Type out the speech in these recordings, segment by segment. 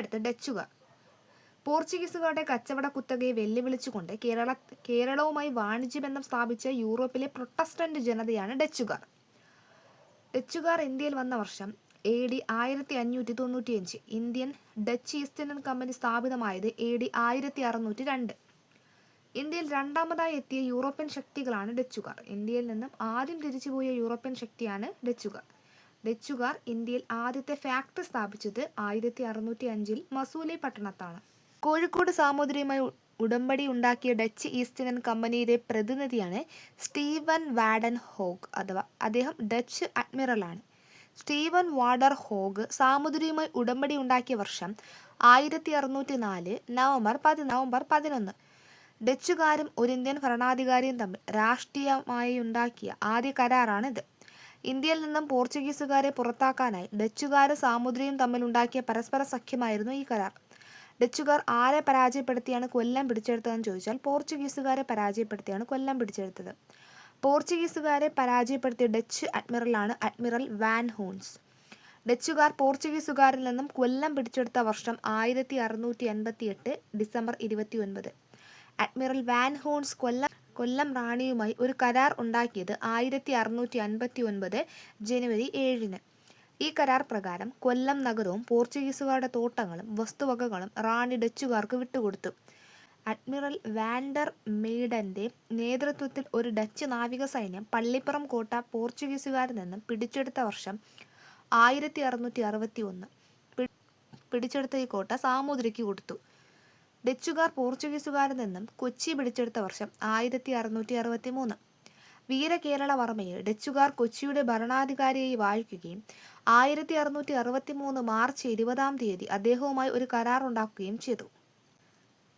അടുത്ത് ഡച്ചുകാർ. പോർച്ചുഗീസുകാരുടെ കച്ചവട കുത്തകയെ വെല്ലുവിളിച്ചുകൊണ്ട് കേരളവുമായി വാണിജ്യബന്ധം സ്ഥാപിച്ച യൂറോപ്പിലെ പ്രൊട്ടസ്റ്റന്റ് ജനതയാണ് ഡച്ചുകാർ. ഡച്ചുകാർ ഇന്ത്യയിൽ വന്ന വർഷം AD 1595. Indian Dutch east Indian company സ്ഥാപിതമായത് AD 1602. ഇന്ത്യയിൽ രണ്ടാമതായി എത്തിയ യൂറോപ്യൻ ശക്തികളാണ് ഡച്ചുകാർ. ഇന്ത്യയിൽ നിന്നും ആദ്യം തിരിച്ചുപോയ യൂറോപ്യൻ ശക്തിയാണ് ഡച്ചുകാർ. ഡച്ചുകാർ ഇന്ത്യയിൽ ആദ്യത്തെ ഫാക്ടറി സ്ഥാപിച്ചത് 1605 മസൂലി പട്ടണത്താണ്. കോഴിക്കോട് സാമൂതിരിയുമായി ഉടമ്പടി ഉണ്ടാക്കിയ ഡച്ച് ഈസ്റ്റ് ഇന്ത്യൻ കമ്പനിയിലെ പ്രതിനിധിയാണ് സ്റ്റീവൻ വാഡൻ ഹോഗ് അഥവാ അദ്ദേഹം ഡച്ച് അഡ്മിറലാണ്. സ്റ്റീവൻ വാഡർ ഹോഗ് സാമൂതിരിയുമായി ഉടമ്പടി ഉണ്ടാക്കിയ വർഷം 1604 നവംബർ 11. ഡച്ചുകാരും ഒരു ഇന്ത്യൻ ഭരണാധികാരിയും തമ്മിൽ രാഷ്ട്രീയമായി ഉണ്ടാക്കിയ ആദ്യ കരാറാണിത്. ഇന്ത്യയിൽ നിന്നും പോർച്ചുഗീസുകാരെ പുറത്താക്കാനായി ഡച്ചുകാരും സാമൂതിരിയും തമ്മിൽ ഉണ്ടാക്കിയ പരസ്പര സഖ്യമായിരുന്നു ഈ കരാർ. ഡച്ചുകാർ ആരെ പരാജയപ്പെടുത്തിയാണ് കൊല്ലം പിടിച്ചെടുത്തതെന്ന് ചോദിച്ചാൽ പോർച്ചുഗീസുകാരെ പരാജയപ്പെടുത്തിയാണ് കൊല്ലം പിടിച്ചെടുത്തത്. പോർച്ചുഗീസുകാരെ പരാജയപ്പെടുത്തിയ ഡച്ച് അഡ്മിറലാണ് അഡ്മിറൽ വാൻ ഹൂൺസ്. ഡച്ചുകാർ പോർച്ചുഗീസുകാരിൽ നിന്നും കൊല്ലം പിടിച്ചെടുത്ത വർഷം 1688 ഡിസംബർ 29. അഡ്മിറൽ വാൻ ഹൂൺസ് കൊല്ലം റാണിയുമായി ഒരു കരാർ ഉണ്ടാക്കിയത് 1659 ജനുവരി 7. ഈ കരാർ പ്രകാരം കൊല്ലം നഗരവും പോർച്ചുഗീസുകാരുടെ തോട്ടങ്ങളും വസ്തുവകകളും റാണി ഡച്ചുകാർക്ക് വിട്ടുകൊടുത്തു. അഡ്മിറൽ വാൻഡർ മെയ്ഡന്റെ നേതൃത്വത്തിൽ ഒരു ഡച്ച് നാവിക സൈന്യം പള്ളിപ്പുറം കോട്ട പോർച്ചുഗീസുകാരിൽ നിന്നും പിടിച്ചെടുത്ത വർഷം 1661. പിടിച്ചെടുത്ത ഈ കോട്ട സാമൂതിരിക്ക് കൊടുത്തു. ഡച്ചുകാർ പോർച്ചുഗീസുകാരിൽ നിന്നും കൊച്ചി പിടിച്ചെടുത്ത വർഷം 1663. വീരകേരളവർമ്മയെ ഡച്ചുകാർ കൊച്ചിയുടെ ഭരണാധികാരിയായി വാഴിക്കുകയും 1663 മാർച്ച് 20 അദ്ദേഹവുമായി ഒരു കരാർ ഉണ്ടാക്കുകയും ചെയ്തു.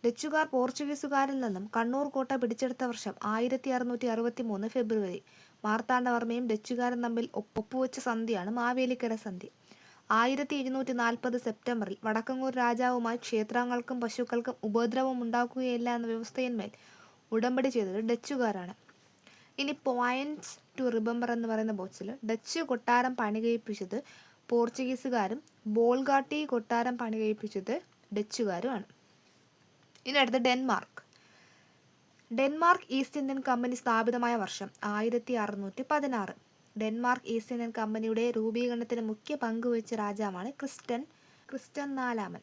ഡച്ചുകാർ പോർച്ചുഗീസുകാരിൽ നിന്നും കണ്ണൂർ കോട്ട പിടിച്ചെടുത്ത വർഷം 1663 ഫെബ്രുവരി. മാർത്താണ്ഡവർമ്മയും ഡച്ചുകാരും തമ്മിൽ ഒപ്പുവെച്ച സന്ധിയാണ് മാവേലിക്കര സന്ധി. 1740 സെപ്റ്റംബറിൽ വടക്കങ്ങൂർ രാജാവുമായി ക്ഷേത്രങ്ങൾക്കും പശുക്കൾക്കും ഉപദ്രവം ഉണ്ടാക്കുകയില്ല എന്ന വ്യവസ്ഥയിന്മേൽ ഉടമ്പടി ചെയ്തത് ഡച്ചുകാരാണ്. ഇനി പോയിന്റ്സ് ടു റിമെമ്പർ എന്ന് പറയുന്ന ബോക്സിൽ ഡച്ച് കൊട്ടാരം പണികഴിപ്പിച്ചത് പോർച്ചുഗീസുകാരും ബോൾഗാട്ടി കൊട്ടാരം പണികഴിപ്പിച്ചത് ഡച്ചുകാരുമാണ്. ഇനി അടുത്ത ഡെൻമാർക്ക് ഈസ്റ്റ് ഇന്ത്യൻ കമ്പനി സ്ഥാപിതമായ വർഷം 1616. ഡെൻമാർക്ക് ഈസ്റ്റ് ഇന്ത്യൻ കമ്പനിയുടെ രൂപീകരണത്തിന് മുഖ്യ പങ്കുവഹിച്ച രാജാവാണ് ക്രിസ്റ്റൻ നാലാമൻ.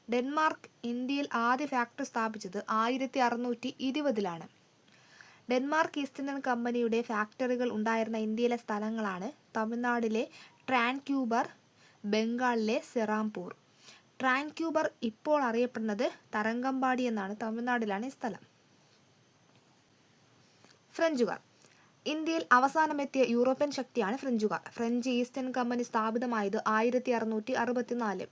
ഡെൻമാർക്ക് ഇന്ത്യയിൽ ആദ്യ ഫാക്ടറി സ്ഥാപിച്ചത് 1620. ഡെൻമാർക്ക് ഈസ്റ്റ് ഇന്ത്യൻ കമ്പനിയുടെ ഫാക്ടറികൾ ഉണ്ടായിരുന്ന ഇന്ത്യയിലെ സ്ഥലങ്ങളാണ് തമിഴ്നാട്ടിലെ ട്രാൻക്യൂബർ, ബംഗാളിലെ സെറാംപൂർ. ട്രാൻക്യൂബർ ഇപ്പോൾ അറിയപ്പെടുന്നത് തരംഗമ്പാടി എന്നാണ്. തമിഴ്നാട്ടിലാണ് ഈ സ്ഥലം. ഫ്രഞ്ചുകാർ ഇന്ത്യയിൽ അവസാനമെത്തിയ യൂറോപ്യൻ ശക്തിയാണ് ഫ്രഞ്ചുകാർ. ഫ്രഞ്ച് ഈസ്റ്റ് ഇന്ത്യൻ കമ്പനി സ്ഥാപിതമായത് 1664.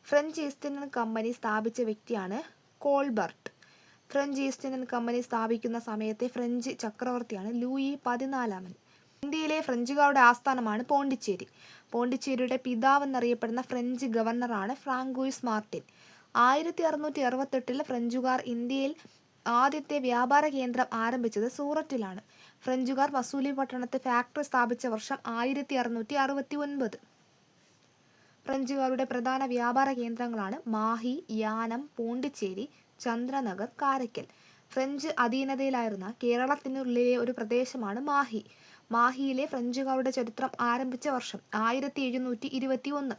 ഫ്രഞ്ച് ഈസ്റ്റ് ഇന്ത്യൻ കമ്പനി സ്ഥാപിച്ച വ്യക്തിയാണ് Colbert. French East Indian company സ്ഥാപിക്കുന്ന സമയത്തെ ഫ്രഞ്ച് ചക്രവർത്തിയാണ് ലൂയി 14. ഇന്ത്യയിലെ ഫ്രഞ്ചുകാരുടെ ആസ്ഥാനമാണ് പോണ്ടിച്ചേരി. പോണ്ടിച്ചേരിയുടെ പിതാവെന്നറിയപ്പെടുന്ന ഫ്രഞ്ച് ഗവർണറാണ് ഫ്രാങ്കോയിസ് മാർട്ടിൻ. 1668 ഫ്രഞ്ചുകാർ ഇന്ത്യയിൽ ആദ്യത്തെ വ്യാപാര കേന്ദ്രം ആരംഭിച്ചത് സൂററ്റിലാണ്. ഫ്രഞ്ചുകാർ മസൂലി പട്ടണത്ത് ഫാക്ടറി സ്ഥാപിച്ച വർഷം 1669. ഫ്രഞ്ചുകാരുടെ പ്രധാന വ്യാപാര കേന്ദ്രങ്ങളാണ് മാഹി, യാനം, പോണ്ടിച്ചേരി, ചന്ദ്രനഗർ, കാരയ്ക്കൽ. ഫ്രഞ്ച് അധീനതയിലായിരുന്ന കേരളത്തിനുള്ളിലെ ഒരു പ്രദേശമാണ് മാഹി. മാഹിയിലെ ഫ്രഞ്ചുകാരുടെ ചരിത്രം ആരംഭിച്ച വർഷം 1721.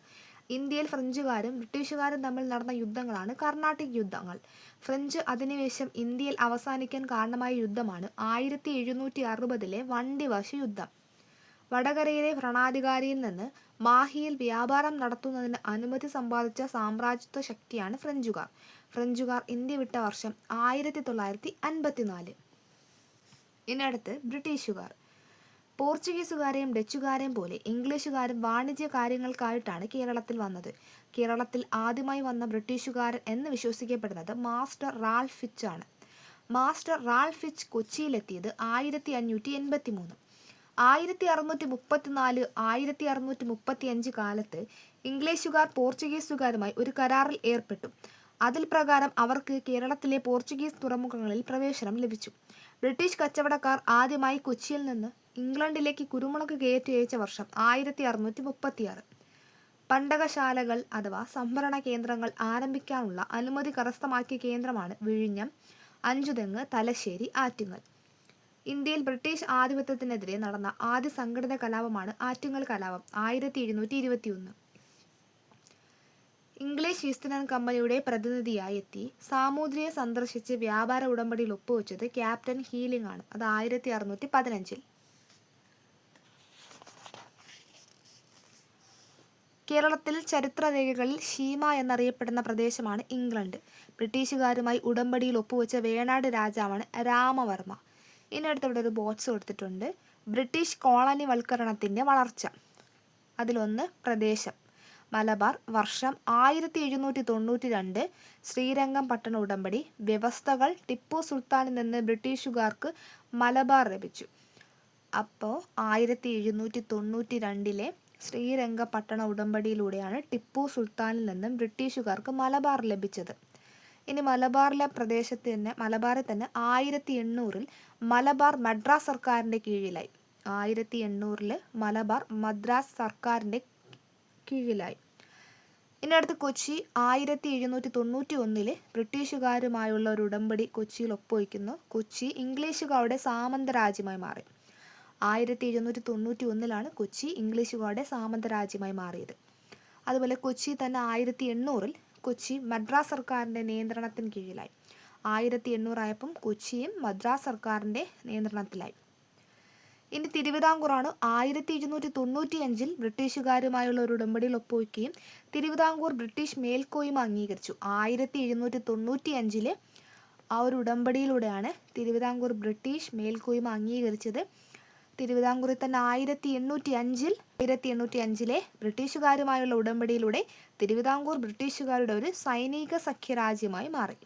ഇന്ത്യയിൽ ഫ്രഞ്ചുകാരും ബ്രിട്ടീഷുകാരും തമ്മിൽ നടന്ന യുദ്ധങ്ങളാണ് കർണാട്ടിക് യുദ്ധങ്ങൾ. ഫ്രഞ്ച് അധിനിവേശം ഇന്ത്യയിൽ അവസാനിക്കാൻ കാരണമായ യുദ്ധമാണ് 1760 വണ്ടിവാശ് യുദ്ധം. വടകരയിലെ ഭരണാധികാരിയിൽ നിന്ന് മാഹിയിൽ വ്യാപാരം നടത്തുന്നതിന് അനുമതി സമ്പാദിച്ച സാമ്രാജ്യത്വ ശക്തിയാണ് ഫ്രഞ്ചുകാർ. ഫ്രഞ്ചുകാർ ഇന്ത്യ വിട്ട വർഷം 1954. ഇനി അടുത്ത് ബ്രിട്ടീഷുകാർ. പോർച്ചുഗീസുകാരെയും ഡച്ചുകാരെയും പോലെ ഇംഗ്ലീഷുകാരും വാണിജ്യ കാര്യങ്ങൾക്കായിട്ടാണ് കേരളത്തിൽ വന്നത്. കേരളത്തിൽ ആദ്യമായി വന്ന ബ്രിട്ടീഷുകാരൻ എന്ന് വിശ്വസിക്കപ്പെടുന്നത് മാസ്റ്റർ റാൽഫ് ഫിച്ച് ആണ്. മാസ്റ്റർ റാൽഫ് ഫിച്ച് കൊച്ചിയിലെത്തിയത് 1583. 1634 1635 കാലത്ത് ഇംഗ്ലീഷുകാർ പോർച്ചുഗീസുകാരുമായി ഒരു കരാറിൽ ഏർപ്പെട്ടു. അതിൽ പ്രകാരം അവർക്ക് കേരളത്തിലെ പോർച്ചുഗീസ് തുറമുഖങ്ങളിൽ പ്രവേശനം ലഭിച്ചു. ബ്രിട്ടീഷ് കച്ചവടക്കാർ ആദ്യമായി കൊച്ചിയിൽ നിന്ന് ഇംഗ്ലണ്ടിലേക്ക് കുരുമുളക് കയറ്റി അയച്ച വർഷം 1636. പണ്ടകശാലകൾ അഥവാ സംഭരണ കേന്ദ്രങ്ങൾ ആരംഭിക്കാനുള്ള അനുമതി കരസ്ഥമാക്കിയ കേന്ദ്രമാണ് വിഴിഞ്ഞം, അഞ്ചുതെങ്ങ്, തലശ്ശേരി, ആറ്റിങ്ങൽ. ഇന്ത്യയിൽ ബ്രിട്ടീഷ് ആധിപത്യത്തിനെതിരെ നടന്ന ആദ്യ സംഘടിത കലാപമാണ് ആറ്റിങ്ങൽ കലാപം 1721. ഇംഗ്ലീഷ് ഈസ്റ്റ് ഇന്ത്യ കമ്പനിയുടെ പ്രതിനിധിയായി എത്തി സാമൂതിരിയെ സന്ദർശിച്ച് വ്യാപാര ഉടമ്പടിയിൽ ഒപ്പുവെച്ചത് ക്യാപ്റ്റൻ ഹീലിംഗ് ആണ്. അത് 1615. കേരളത്തിൽ ചരിത്രരേഖകളിൽ ഷീമ എന്നറിയപ്പെടുന്ന പ്രദേശമാണ് ഇംഗ്ലണ്ട്. ബ്രിട്ടീഷുകാരുമായി ഉടമ്പടിയിൽ ഒപ്പുവെച്ച വേണാട് രാജാവാണ് രാമവർമ്മ. ഇതിനടുത്ത് ഇവിടെ ഒരു ബോക്സ് കൊടുത്തിട്ടുണ്ട്. ബ്രിട്ടീഷ് കോളനി വൽക്കരണത്തിൻ്റെ വളർച്ച. അതിലൊന്ന് പ്രദേശം. മലബാർ. വർഷം 1792. ശ്രീരംഗം പട്ടണ ഉടമ്പടി. വ്യവസ്ഥകൾ. ടിപ്പു സുൽത്താനിൽ നിന്ന് ബ്രിട്ടീഷുകാർക്ക് മലബാർ ലഭിച്ചു. അപ്പോൾ 1792 ശ്രീരംഗപട്ടണ ഉടമ്പടിയിലൂടെയാണ് ടിപ്പു സുൽത്താനിൽ നിന്നും ബ്രിട്ടീഷുകാർക്ക് മലബാർ ലഭിച്ചത്. ഇനി മലബാറിലെ മലബാറിൽ തന്നെ 1800 മലബാർ മദ്രാസ് സർക്കാരിൻ്റെ കീഴിലായി. 1800 മലബാർ മദ്രാസ് സർക്കാരിൻ്റെ കീഴിലായി. ഇനി അടുത്ത് കൊച്ചി. 1791 ബ്രിട്ടീഷുകാരുമായുള്ള ഒരു ഉടമ്പടി കൊച്ചിയിൽ ഒപ്പുവയ്ക്കുന്നു. കൊച്ചി ഇംഗ്ലീഷുകാരുടെ സാമന്തരാജ്യമായി മാറി. 1791 കൊച്ചി ഇംഗ്ലീഷുകാരുടെ സാമന്തരാജ്യമായി മാറിയത്. അതുപോലെ കൊച്ചി തന്നെ 1800 കൊച്ചി മദ്രാസ് സർക്കാരിൻ്റെ നിയന്ത്രണത്തിന് കീഴിലായി. 1800 ആയപ്പം കൊച്ചിയും മദ്രാസ് സർക്കാരിൻ്റെ നിയന്ത്രണത്തിലായി. ഇനി തിരുവിതാംകൂറാണ്. 1795 ബ്രിട്ടീഷുകാരുമായുള്ള ഒരു ഉടമ്പടിയിൽ ഒപ്പുവയ്ക്കുകയും തിരുവിതാംകൂർ ബ്രിട്ടീഷ് മേൽക്കോയ്മ അംഗീകരിച്ചു. 1795 ആ ഒരു ഉടമ്പടിയിലൂടെയാണ് തിരുവിതാംകൂർ ബ്രിട്ടീഷ് മേൽക്കോയ്മ അംഗീകരിച്ചത്. തിരുവിതാംകൂറിൽ തന്നെ 1805 ബ്രിട്ടീഷുകാരുമായുള്ള ഉടമ്പടിയിലൂടെ തിരുവിതാംകൂർ ബ്രിട്ടീഷുകാരുടെ ഒരു സൈനിക സഖ്യരാജ്യമായി മാറി.